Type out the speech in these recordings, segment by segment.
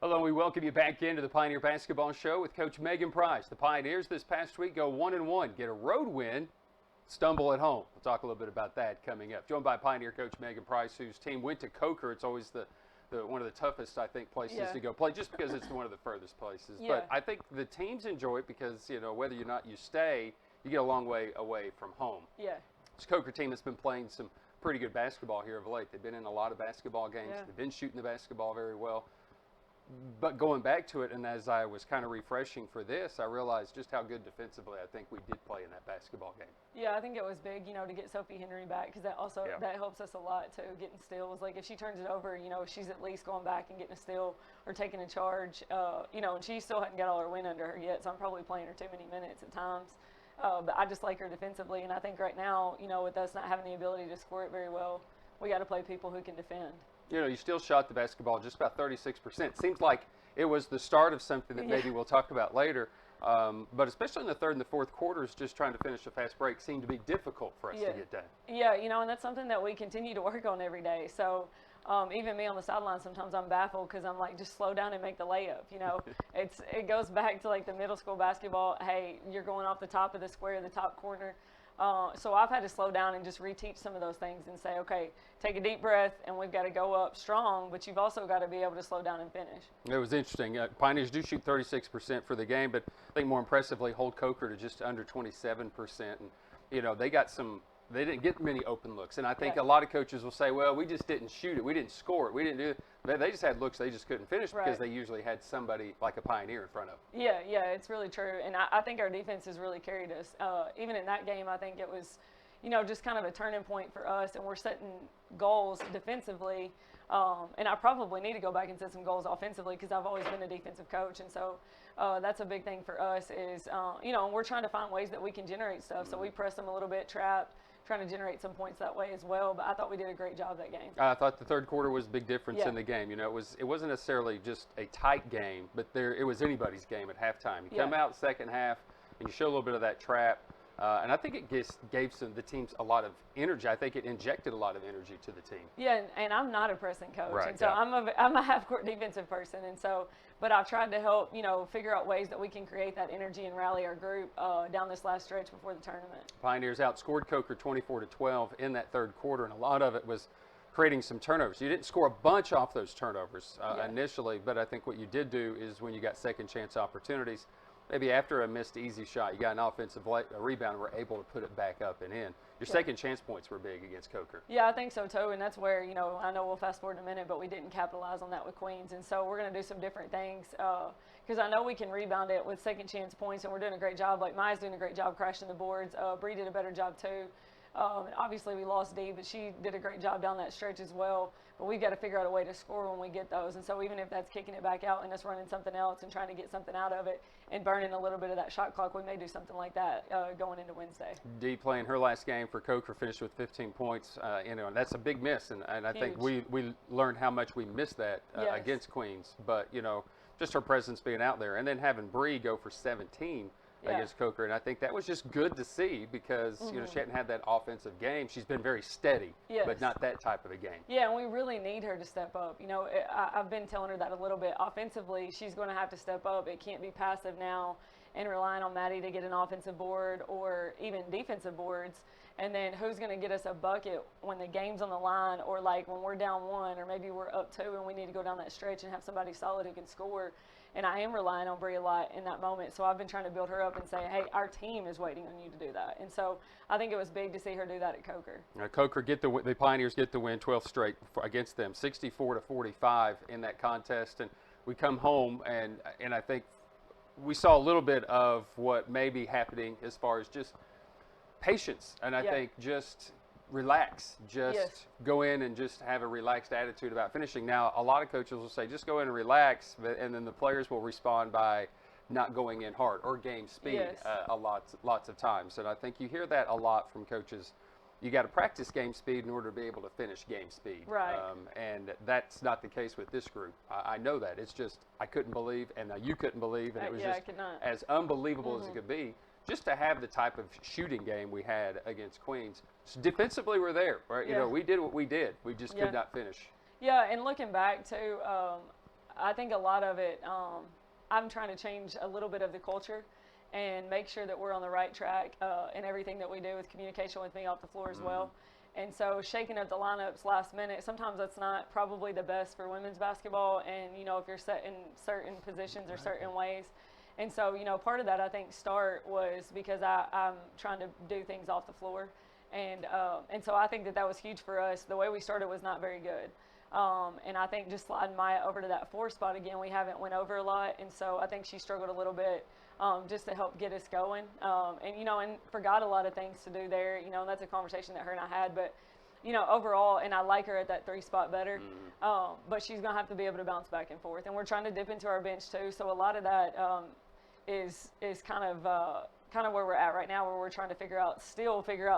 Hello, we welcome you back into the Pioneer Basketball Show with Coach Meagan Price. The Pioneers this past week go 1-1, get a road win, stumble at home. We'll talk a little bit about that coming up. Joined by Pioneer coach Meagan Price, whose team went to Coker. It's always the one of the toughest, I think, places to go play, just because it's one of the furthest places. But I think the teams enjoy it because, whether or not you stay, you get a long way away from home. This Coker team has been playing some pretty good basketball here of late. They've been in a lot of basketball games. They've been shooting the basketball very well. But going back to it, and as I was kind of refreshing for this, I realized just how good defensively I think we did play in that basketball game. Yeah, I think it was big, to get Sophie Henry back, because that also that helps us a lot too, getting steals. Like if she turns it over, she's at least going back and getting a steal or taking a charge. And she still hadn't got all her win under her yet, so I'm probably playing her too many minutes at times. But I just like her defensively, and I think right now, with us not having the ability to score it very well, we got to play people who can defend. You still shot the basketball just about 36%. Seems like it was the start of something that maybe we'll talk about later. But especially in the third and the fourth quarters, just trying to finish a fast break seemed to be difficult for us to get done. Yeah, and that's something that we continue to work on every day. So even me on the sideline, sometimes I'm baffled because I'm like, just slow down and make the layup. It goes back to like the middle school basketball. Hey, you're going off the top of the square, the top corner. So I've had to slow down and just reteach some of those things and say, okay, take a deep breath, and we've got to go up strong, but you've also got to be able to slow down and finish. It was interesting. Pioneers do shoot 36% for the game, but I think more impressively hold Coker to just under 27%. And, they didn't get many open looks. And I think a lot of coaches will say, well, we just didn't shoot it. We didn't score it. We didn't do it. They just had looks they just couldn't finish because they usually had somebody like a Pioneer in front of them. Yeah, it's really true. And I think our defense has really carried us. Even in that game, I think it was, just kind of a turning point for us. And we're setting goals defensively. And I probably need to go back and set some goals offensively because I've always been a defensive coach. And so that's a big thing for us is, and we're trying to find ways that we can generate stuff. So we press them a little bit, trap, trying to generate some points that way as well. But I thought we did a great job that game. I thought the third quarter was a big difference in the game. It wasn't necessarily just a tight game, but it was anybody's game at halftime. You come out second half and you show a little bit of that trap. And I think it gave the teams a lot of energy. I think it injected a lot of energy to the team. Yeah, and I'm not a pressing coach, right, and so I'm a half-court defensive person, and so, but I've tried to help, figure out ways that we can create that energy and rally our group down this last stretch before the tournament. Pioneers outscored Coker 24-12 in that third quarter, and a lot of it was creating some turnovers. You didn't score a bunch off those turnovers initially, but I think what you did do is when you got second chance opportunities, maybe after a missed easy shot, you got an offensive rebound and were able to put it back up and in. Your second chance points were big against Coker. Yeah, I think so too, and that's where, I know we'll fast forward in a minute, but we didn't capitalize on that with Queens, and so we're going to do some different things because I know we can rebound it with second chance points, and we're doing a great job. Like Maya's doing a great job crashing the boards. Bree did a better job too. Obviously, we lost Dee, but she did a great job down that stretch as well. But we've got to figure out a way to score when we get those. And so even if that's kicking it back out and us running something else and trying to get something out of it and burning a little bit of that shot clock, we may do something like that going into Wednesday. Dee playing her last game for Coker finished with 15 points. And that's a big miss. And I think we learned how much we missed that against Queens. But, just her presence being out there. And then having Bree go for 17 against Coker, and I think that was just good to see because she hadn't had that offensive game. She's been very steady, but not that type of a game. Yeah, and we really need her to step up. I've been telling her that a little bit. Offensively, she's going to have to step up. It can't be passive now and relying on Maddie to get an offensive board or even defensive boards. And then who's going to get us a bucket when the game's on the line or like when we're down one or maybe we're up two and we need to go down that stretch and have somebody solid who can score. And I am relying on Bree a lot in that moment. So I've been trying to build her up and say, hey, our team is waiting on you to do that. And so I think it was big to see her do that at Coker. Coker the Pioneers get the win 12th straight against them, 64-45 in that contest. And we come home and I think we saw a little bit of what may be happening as far as just patience. And I think just relax, go in and just have a relaxed attitude about finishing. Now, a lot of coaches will say, just go in and relax, and then the players will respond by not going in hard or game speed lots of times. And I think you hear that a lot from coaches. You got to practice game speed in order to be able to finish game speed. Right. And that's not the case with this group. I know that. It's just I couldn't believe, and you couldn't believe, and it was just as unbelievable as it could be. Just to have the type of shooting game we had against Queens. So defensively, we're there. Right? We did what we did. We just could not finish. Yeah, and looking back, too, I think a lot of it, I'm trying to change a little bit of the culture and make sure that we're on the right track in everything that we do with communication with me off the floor as well. And so shaking up the lineups last minute, sometimes that's not probably the best for women's basketball. And, if you're set in certain positions or certain ways. And so, part of that, I think, was because I'm trying to do things off the floor. And so I think that was huge for us. The way we started was not very good. And I think just sliding Maya over to that 4 spot again, we haven't went over a lot. And so I think she struggled a little bit just to help get us going. And forgot a lot of things to do there. And that's a conversation that her and I had. But, overall, and I like her at that 3 spot better. But she's going to have to be able to bounce back and forth. And we're trying to dip into our bench too. So a lot of that is kind of where we're at right now, where we're trying to figure out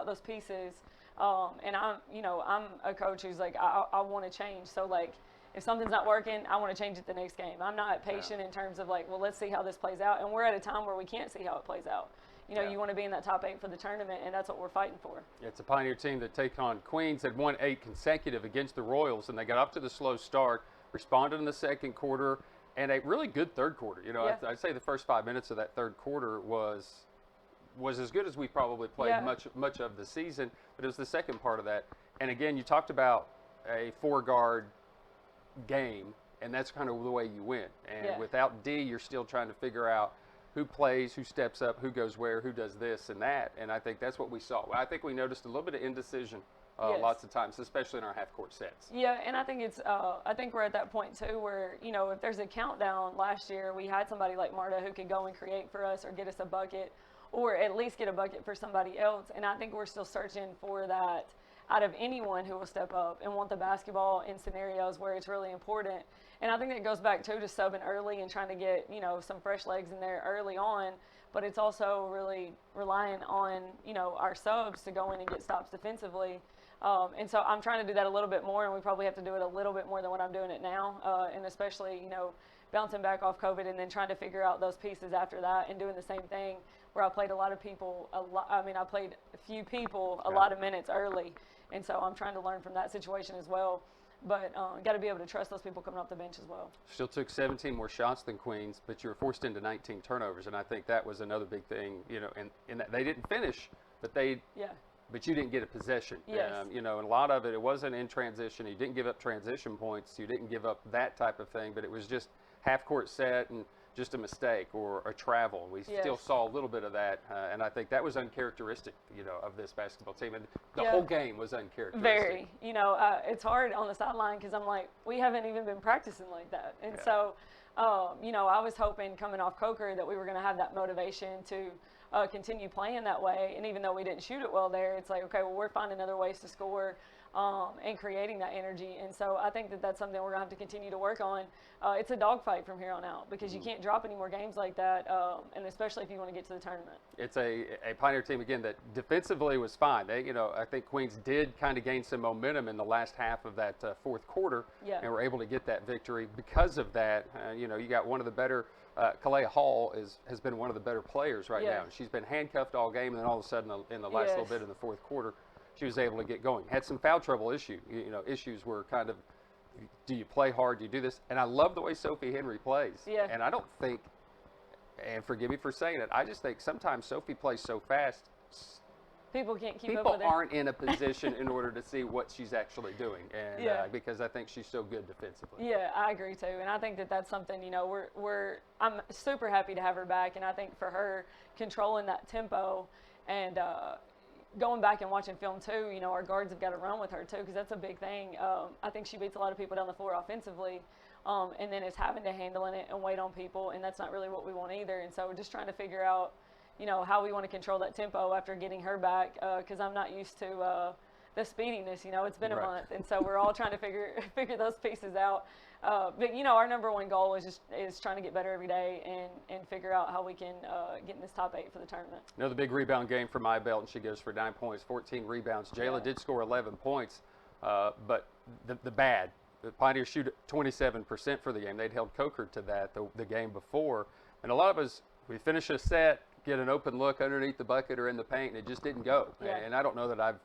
those pieces. And I'm a coach who's like, I want to change. So like, if something's not working, I want to change it the next game. I'm not patient in terms of like, well, let's see how this plays out. And we're at a time where we can't see how it plays out. You want to be in that top 8 for the tournament, and that's what we're fighting for. It's a Pioneer team that take on Queens, had won 8 consecutive against the Royals, and they got up to the slow start, responded in the second quarter, and a really good third quarter. I'd say the first 5 minutes of that third quarter was as good as we probably played much of the season, but it was the second part of that. And again, you talked about a 4-guard game, and that's kind of the way you win. And without D, you're still trying to figure out who plays, who steps up, who goes where, who does this and that. And I think that's what we saw. I think we noticed a little bit of indecision lots of times, especially in our half-court sets. Yeah, and I think I think we're at that point too where, if there's a countdown last year, we had somebody like Marta who could go and create for us or get us a bucket, or at least get a bucket for somebody else. And I think we're still searching for that out of anyone who will step up and want the basketball in scenarios where it's really important. And I think that goes back to subbing early and trying to get, some fresh legs in there early on. But it's also really relying on, our subs to go in and get stops defensively. And so I'm trying to do that a little bit more, and we probably have to do it a little bit more than what I'm doing it now. And especially, bouncing back off COVID and then trying to figure out those pieces after that and doing the same thing where I played a lot of people, I played a few people a lot of minutes early. And so I'm trying to learn from that situation as well. But got to be able to trust those people coming off the bench as well. Still took 17 more shots than Queens, but you were forced into 19 turnovers, and I think that was another big thing. And that they didn't finish, but but you didn't get a possession. Yes. And a lot of it wasn't in transition. You didn't give up transition points. You didn't give up that type of thing, but it was just half-court set and just a mistake or a travel. We still saw a little bit of that, and I think that was uncharacteristic, of this basketball team. And the whole game was uncharacteristic. Very. It's hard on the sideline because I'm like, we haven't even been practicing like that. And so, I was hoping coming off Coker that we were going to have that motivation to continue playing that way. And even though we didn't shoot it well there, it's like, okay, well, we're finding other ways to score and creating that energy. And so I think that that's something we're going to have to continue to work on. It's a dogfight from here on out because you can't drop any more games like that, and especially if you want to get to the tournament. It's a Pioneer team, again, that defensively was fine. They, I think Queens did kind of gain some momentum in the last half of that fourth quarter and were able to get that victory. Because of that, you got one of the better Kalea Hall has been one of the better players right now. She's been handcuffed all game, and then all of a sudden in the last little bit in the fourth quarter, she was able to get going. Had some foul trouble issues were kind of, do you play hard? Do you do this? And I love the way Sophie Henry plays. Yeah. And I don't think, and forgive me for saying it, I just think sometimes Sophie plays so fast, people can't keep up with her. People aren't in a position in order to see what she's actually doing, and because I think she's so good defensively. Yeah, I agree too, and I think that that's something I'm super happy to have her back, and I think for her controlling that tempo and going back and watching film too, our guards have got to run with her too because that's a big thing. I think she beats a lot of people down the floor offensively, and then it's having to handle it and wait on people, and that's not really what we want either. And so we're just trying to figure out how we want to control that tempo after getting her back, because I'm not used to the speediness. It's been a month, and so we're all trying to figure those pieces out. But our number one goal is trying to get better every day and figure out how we can get in this top 8 for the tournament. Another big rebound game for my belt, and she goes for 9 points, 14 rebounds. Jayla did score 11 points, but the Pioneers shoot 27% for the game. They'd held Coker to that the game before, and a lot of us, we finish a set, get an open look underneath the bucket or in the paint, and it just didn't go. And I don't know that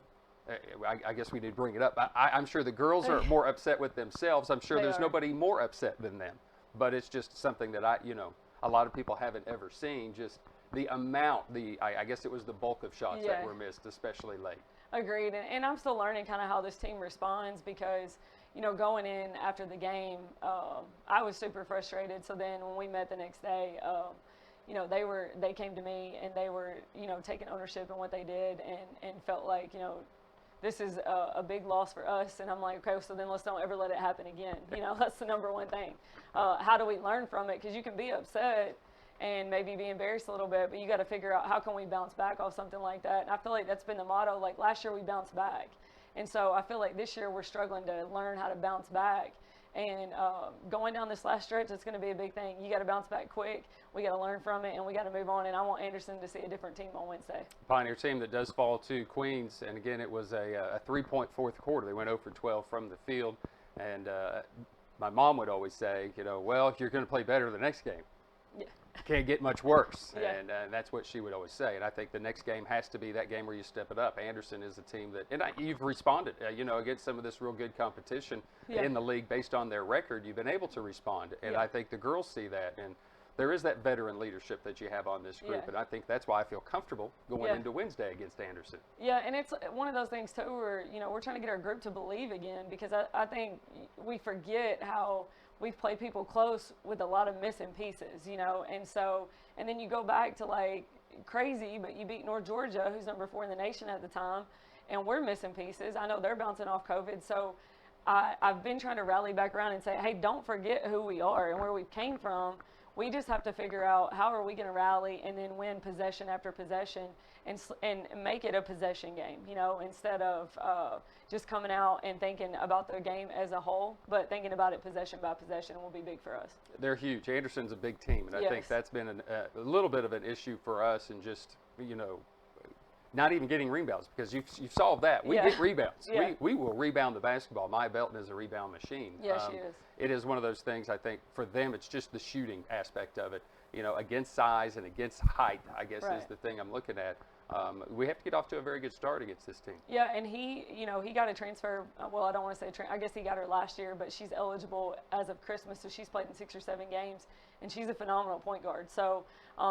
I guess we need to bring it up. I'm sure the girls are more upset with themselves. I'm sure there's nobody more upset than them. but it's just something that a lot of people haven't ever seen. Just the amount, I guess it was the bulk of shots that were missed, especially late. Agreed, and I'm still learning kind of how this team responds because, going in after the game, I was super frustrated. So then when we met the next day, they came to me and they were, taking ownership in what they did and felt like, this is a big loss for us. And I'm like, okay, so then let's don't ever let it happen again. That's the number one thing. How do we learn from it? Because you can be upset and maybe be embarrassed a little bit, but you got to figure out how can we bounce back off something like that. And I feel like that's been the motto. Like last year we bounced back. And so I feel like this year we're struggling to learn how to bounce back. And going down this last stretch, it's going to be a big thing. You got to bounce back quick. We got to learn from it, and we got to move on. And I want Anderson to see a different team on Wednesday. Pioneer team that does fall to Queens, and again, it was a 3-point fourth quarter. They went 0 for 12 from the field, and my mom would always say, well, if you're going to play better the next game, can't get much worse. Yeah. And that's what she would always say. And I think the next game has to be that game where you step it up. Anderson is a team that, and you've responded, against some of this real good competition in the league based on their record. You've been able to respond. And I think the girls see that. And there is that veteran leadership that you have on this group. And I think that's why I feel comfortable going into Wednesday against Anderson. Yeah, and it's one of those things, too, where, we're trying to get our group to believe again because I think we forget how we've played people close with a lot of missing pieces, and then you go back to like crazy, but you beat North Georgia, who's number 4 in the nation at the time, and we're missing pieces. I know they're bouncing off COVID, so I've been trying to rally back around and say, hey, don't forget who we are and where we came from. We just have to figure out how are we going to rally and then win possession after possession and make it a possession game, instead of just coming out and thinking about the game as a whole, but thinking about it possession by possession will be big for us. They're huge. Anderson's a big team, and I think that's been a little bit of an issue for us, and just, not even getting rebounds, because you've solved that. We get rebounds. We will rebound the basketball. Maya Belton is a rebound machine. Yeah, she is. It is one of those things, I think, for them, it's just the shooting aspect of it. Against size and against height, I guess is the thing I'm looking at. We have to get off to a very good start against this team. Yeah, and he got a transfer. Well, I don't want to say I guess he got her last year, but she's eligible as of Christmas, so she's played in 6 or 7 games, and she's a phenomenal point guard. So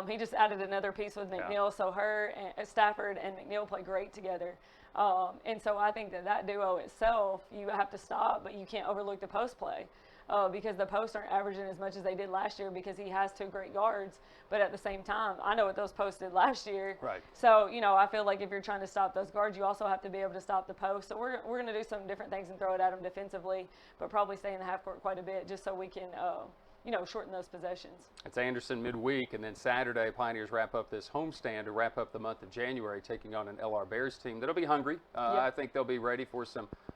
he just added another piece with McNeil. So her and Stafford and McNeil play great together. And so I think that duo itself, you have to stop, but you can't overlook the post play. Because the posts aren't averaging as much as they did last year because he has 2 great guards. But at the same time, I know what those posts did last year. Right. So, I feel like if you're trying to stop those guards, you also have to be able to stop the post. So we're going to do some different things and throw it at them defensively, but probably stay in the half court quite a bit just so we can, shorten those possessions. It's Anderson midweek, and then Saturday, Pioneers wrap up this homestand to wrap up the month of January, taking on an LR Bears team that'll be hungry. I think they'll be ready for a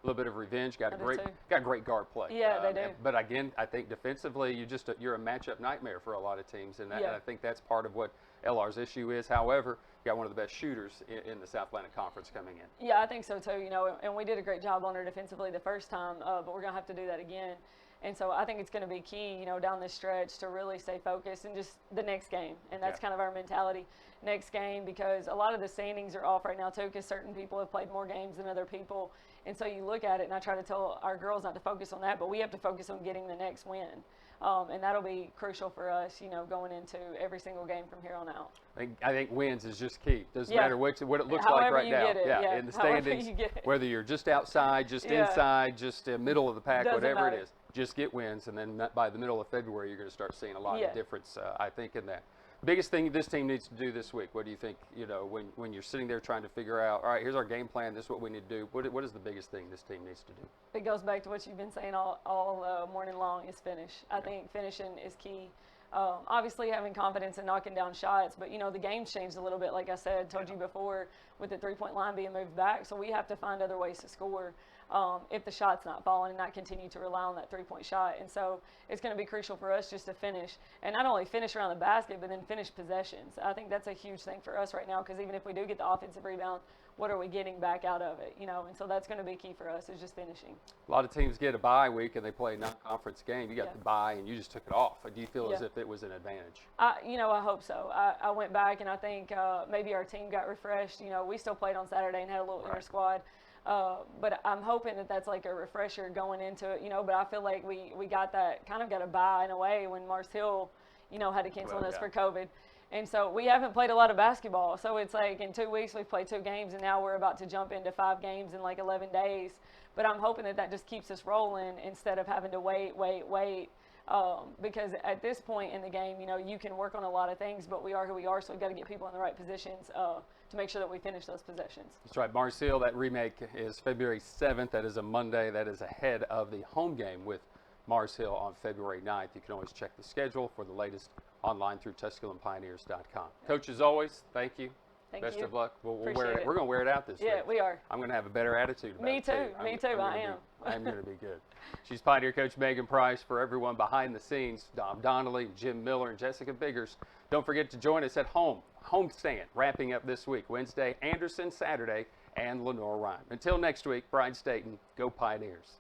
little bit of revenge. Got great guard play. Yeah, they do. But again, I think defensively, you're a matchup nightmare for a lot of teams, and I think that's part of what LR's issue is. However, you got one of the best shooters in the South Atlantic Conference coming in. Yeah, I think so too. And we did a great job on her defensively the first time, but we're gonna have to do that again. And so I think it's going to be key, down this stretch to really stay focused and just the next game. And that's kind of our mentality, next game, because a lot of the standings are off right now too, because certain people have played more games than other people. And so you look at it, and I try to tell our girls not to focus on that, but we have to focus on getting the next win. And that'll be crucial for us, going into every single game from here on out. I think wins is just key. Doesn't matter what it looks like right now. In the standings, whether you're just outside, just inside, just middle of the pack, whatever it is. Just get wins, and then by the middle of February, you're going to start seeing a lot of difference, I think, in that. Biggest thing this team needs to do this week, what do you think, when you're sitting there trying to figure out, all right, here's our game plan, this is what we need to do. What is the biggest thing this team needs to do? It goes back to what you've been saying all morning long is finish. I think finishing is key. Obviously having confidence and knocking down shots, but the game's changed a little bit, like I said, told you before, with the 3-point line being moved back, so we have to find other ways to score if the shot's not falling and not continue to rely on that 3-point shot. And so it's going to be crucial for us just to finish, and not only finish around the basket, but then finish possessions. I think that's a huge thing for us right now, because even if we do get the offensive rebound, what are we getting back out of it? And so that's going to be key for us, is just finishing. A lot of teams get a bye week and they play a non-conference game. You got the bye and you just took it off. Do you feel as if it was an advantage? I hope so. I went back and I think maybe our team got refreshed. We still played on Saturday and had a little inter-squad. But I'm hoping that that's like a refresher going into it, but I feel like we got a bye in a way when Mars Hill, had to cancel us for COVID. And so we haven't played a lot of basketball. So it's like in 2 weeks we've played 2 games, and now we're about to jump into 5 games in like 11 days. But I'm hoping that just keeps us rolling instead of having to wait. Because at this point in the game, you can work on a lot of things, but we are who we are, so we've got to get people in the right positions to make sure that we finish those possessions. That's right. Mars Hill, that remake is February 7th. That is a Monday. That is ahead of the home game with Mars Hill on February 9th. You can always check the schedule for the latest online through TusculumPioneers.com. Coach, as always, thank you. Best of luck. We'll wear it. We're going to wear it out this week. Yeah, we are. I'm going to have a better attitude about Me it, too. Me too. I am. I'm going to be good. She's Pioneer Coach Meagan Price. For everyone behind the scenes, Dom Donnelly, Jim Miller, and Jessica Biggers. Don't forget to join us at homestand, wrapping up this week. Wednesday, Anderson, Saturday, and Lenore Rhyme. Until next week, Bride Staten, go Pioneers.